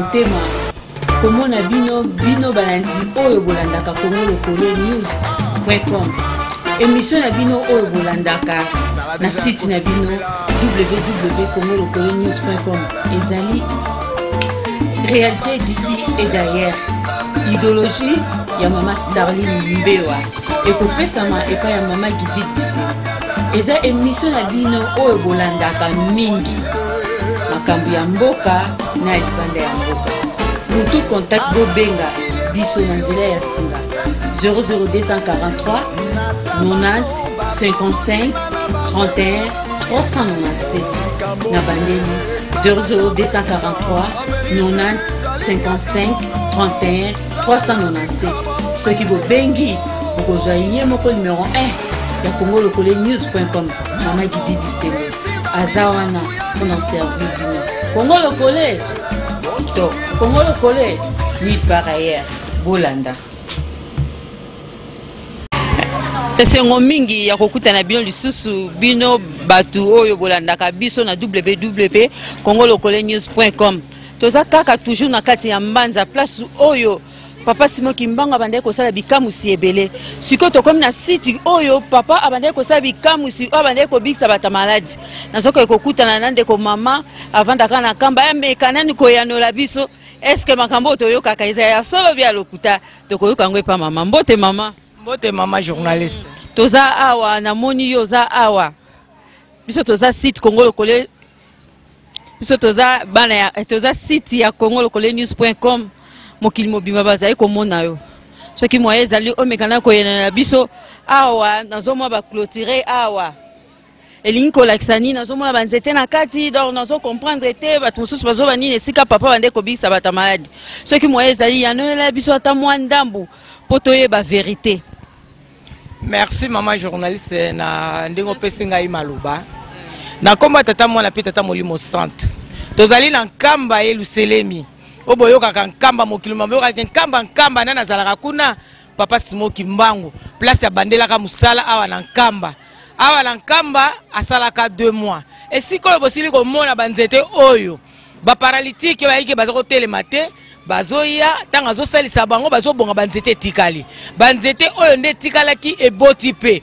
motema komona bino balandi oyo bolandaka Congo Lokolo News.com. Émission na bino oyo bolandaka na site na bino www.congolokolonews.com. ezali réalité d'ici et d'ailleurs. Idéologie ya mama Starline Mbewa ekopesama epa ya mama Gidit Bise. Eza émission na bino oyo bolandaka mingi makambo ya mboka na libanda ya mboka. Mutu contact bobenga biso na nzela ya singa 00243 90 55 31 397 na bandeli 00243 90 55 31 397. Ceux qui vous bengi pour que vous moko numéro 1 ya congolokolonews.com. Mama Gidit Bise azawana pour nous servir bino Congo Lokolo. So Congo Lokolo ni par ailleurs bolanda. Esengo mingi ya kokuta na bino lisusu bino batu oyo bolandaka biso na www.congolokolonews.com. Toza kaka toujours na kati ya mbanza place oyo Papa Simon Kimbangu abandai kosala bikamusi ebele. Siko to comme na site oyo papa abandai kosala bikamusi oyo abandai kobikisa bata maladi. Nazoko ekokutana na ndeko mama avandaka na kamba ya mekanani koyanola biso. Eske makambo toyoka kaiza ya solo bia lokuta tokoyoka ngwe pa mama. Mbote mama. Mbote mama journaliste. Toza awa na moni yo za awa. Biso toza site Congo Lokolo. Biso toza bana ya toza site ya congolokolonews.com. Mokili mobimba bazali komona yo. Soki moye ezali omekana koyena na biso awa nazomwa ba clôturer awa. Elingi kolakisa nini nazomona banzete na kati donc nazo comprendre te bato mosusu bazoba nini esika papa bande kobikisa bata maladi. Soki moye ezali yanonela biso ata mwa ndambu po toyeba vérité. Merci maman journaliste na ndingo pesi ngai maloba. Na komba tata mwana pe tata molimo centre. Tozali na nkamba ye luselemi. Oboyoka kankamba mokili maboyoka nkamba nana zalaka kuna Papa Simon Kimbangu place ya bandela ka musala awa na nkamba asalaka 2 mois et si ko bosili ko mona banzete oyo ba paralytique bayike bazoko telemate bazoya tanga zo salisa bango bazobonga banzete tikali banzete oyo nde tikalaki eboti pe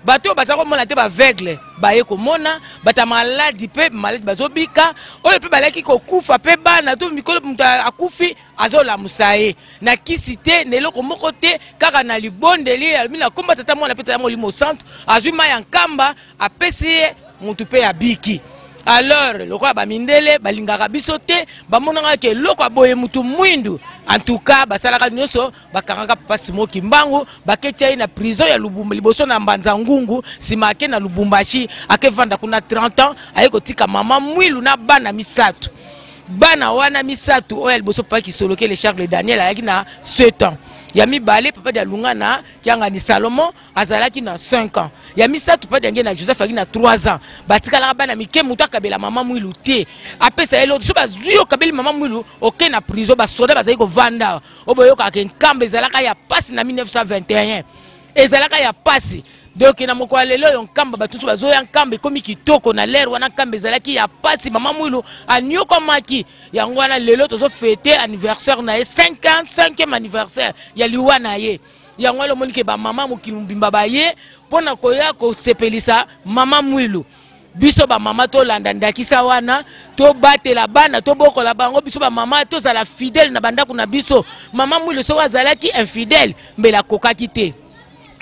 bato bazako mona te ba aveugle baye ko mona bata maladi pe maladi bazobika oyo pe balaki ko kufa pe bana to mikolo mutu akufi azola musaye na kisite neloko moko te kaka na libondeli almina komba tata mona pe tata molimo centre azwi maya nkamba apesi mutu pe abiki. Alors loko ba mindele balingaka biso te bamonanga ke loko boye mutu mwindu en tout cas basalaka nyoso bakangaka Papa Simon Kimbangu baketia na prison ya Lubumbashi liboso na Mbanza Ngungu simake na Lubumbashi akevanda kuna 30 ans ayeko tika mama mwilu na bana misatu bana wana misatu oya liboso pa kisoloke le Charles Daniel ayaki na 7 ans ya mibale papa dia lungana kianga ni Salomon azalaki na 5 ans ya misatu pa dia na Joseph aki na 3 ans batikala bana mike muta kabela mama mwilu te apesa elo so bazio kabeli mama mwilu oke na prison ba soda bazali ko vanda oboyoka ke nkambe ezalaka ya pasi na 1921 ezalaka ya pasi. Donc na moko lelo yo nkamba batusu bazoya nkamba komi kitoko na lere wana nkamba ezalaki ya pasi mama mwilu anyoko maki yango wana lelo tozo fêter anniversaire na 55e anniversaire ya liwa na ye yango lo monike ba mama mokimbimba ba ye pona koya ko sepelisa mama mwilu biso ba mama to landa ndakisa wana to batela bana to bokola bango biso ba mama to zala fidèle na bandako na biso mama mwilu so wazalaki infidèle mbela kokaki te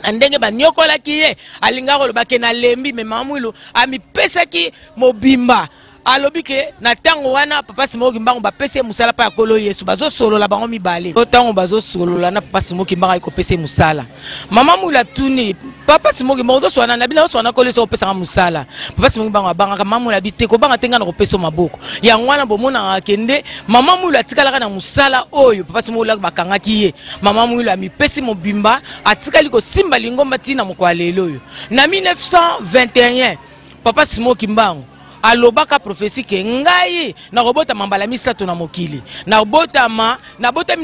andenge banyokola kiye alingako lobake na lembi me mama mwilu amipesaki mobimba alobi ke na tango wana Papa Simon Kimbangu bapese musala pa kolo Yesu bazo solola bango mibale o tango bazo solola na Papa Simon Kimbangu ko pese musala mama mwilu tuni Papa Simon Kimbangu to swana na bina swana kolo so pesa musala Papa Simon Kimbangu abanga ka mama mwilu bite ko banga tenga na ko pesa maboko ya ngwana bomona akende mama mwilu atikala na musala oyo Papa Simon Kimbangu bakanga kiye mama mwilu amipesi mobimba atikali ko simba lingomba tina moko lelo yo na 1921 Papa Simon Kimbangu alobaka prophétie ke ngai na robota mambala misato na mokili na botami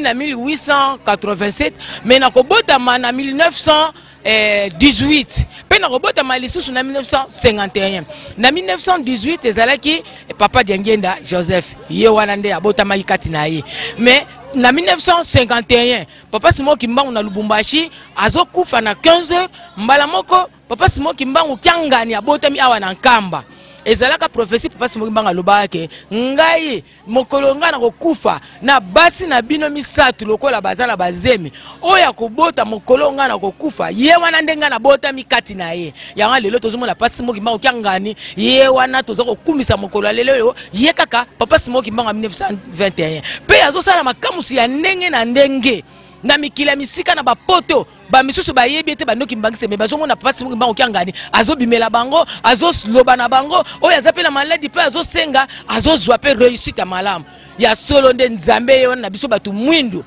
na 1887 mais na kobotama na 1918 pe na kobotama lisusu na 1951 na 1918 ezalaki papa Diangenda Joseph ye wana nde abotama ikati na ye mais na 1951 papa Simon Kimbangu na Lubumbashi azokufa na 15h mbala moko papa Simon Kimbangu Kiangani abotami awa na Nkamba ezalaka prophétie papa Simon Kimbangu alobaka ke ngai mokolo nga na kokufa na basi na bino misatu lokola bazala bazemi oya kobota mokolo nga na kokufa ye wana ndenga na botami kati na ye yanga lelo tozomona papa Simon Kimbangu Kiangani ye wana tozako kumisa mokolo lelo ye kaka papa Simon Kimbangu 1921 pe azosala makamusi ya ndenge na ndenge na mikila misika na bapoto ba misusu ba yebi te bandoki mbangise me bazomona papa Simon Kimbangu Kiangani azobimela bango azoloba na bango oyo azapela maladi pe azosenga azozwa pe réussite malamu ya solo nde nzambe yo na biso batu mwindu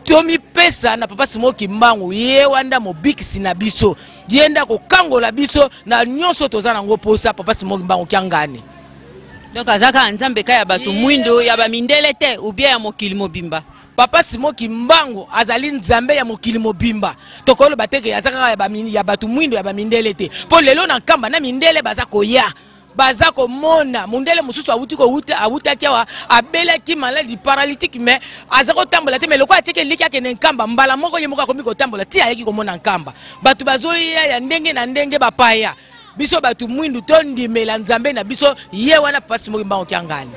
tomi pesa na papa Simon Kimbangu ye wanda mobikisi na biso yenda kokangola biso na nyonso tozana ngo posa papa Simon Kimbangu Kiangani. Donc azaka nzambe ka ya batu mwindu ya ba mindele te ou bien ya mokili mobimba. Papa Simon Kimbangu azali nzambe ya mokili mobimba tokolo bateke azaka ya batu mwindu ya ba mindele te po lelo na Nkamba na mindele bazako ya bazako mona mundele mususu awutaki wa abelaki maladi paralytique mais azako tambola te mais loko ateke liki akene Nkamba mbala moko ye moko akomi kotambola ti ayeki komona Nkamba batu bazoya ya ndenge na ndenge bapaya biso batu mwindu tondimela nzambe na biso ye wana Papa Simon Kimbangu Kiangani.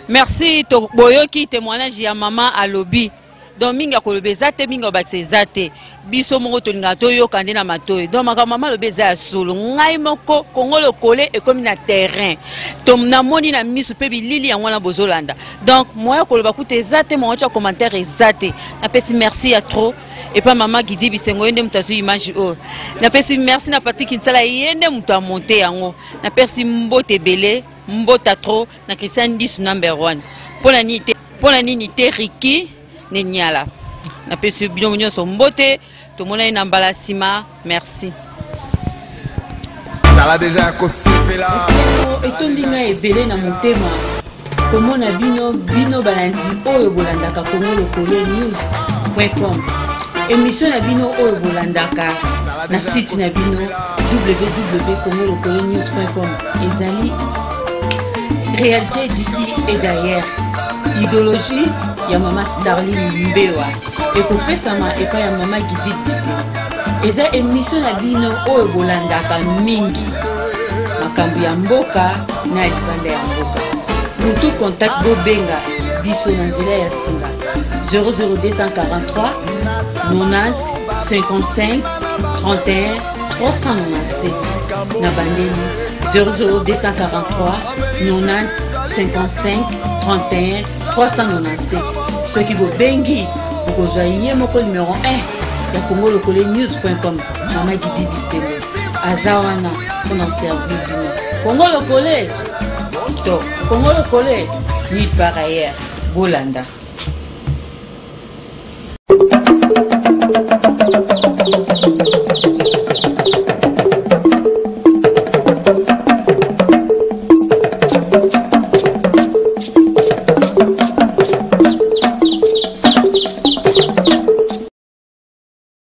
Merci to boyoki témoignage ya maman alobi donc minga kolobe zate minga bakse zate biso moko tolinga toyo kande na matoyo donc maka maman lobe za solo ngai moko kongolo kole e comme na terrain tom na moni na misu pe bilili ya wana bozolanda donc moi koloba kute zate mo cha commentaire zate na pesi merci ya trop et pas maman Gidi Bisengo yende mutazu image o na pesi merci na Patrick Kinsala yende mutu a monter yango na pesi mbote belé mbota trop na Christian 10 number 1 pour la nini te Riki Nenyala na pesi bino nyonso mbote to mona ina mbala sima merci ça l'a déjà kosepela etondinga ebele na motema komona bino balandi oyo bolandaka Congo Lokole news.com émission na bino oyo bolandaka na site na bino www.congolokolenews.com ezali réalité d'ici et d'ailleurs idéologie ya mama Starline Mbewa ekopesama epa ya mama Gidi Bisengo eza émission na bino oyo bolandaka mingi makambo ya mboka na libanda ya mboka mutu contact bobenga biso na nzela ya singa 00243 90 55 31 397 na bandeli 00243 90 55 31 397 soki bobengi okozwa ye moko numéro 1 ya congolokolenews.com mama Gidi Bisengo aza wana mpona servir bino Congo Lokole to Congo Lokole ni par ailleurs bolanda.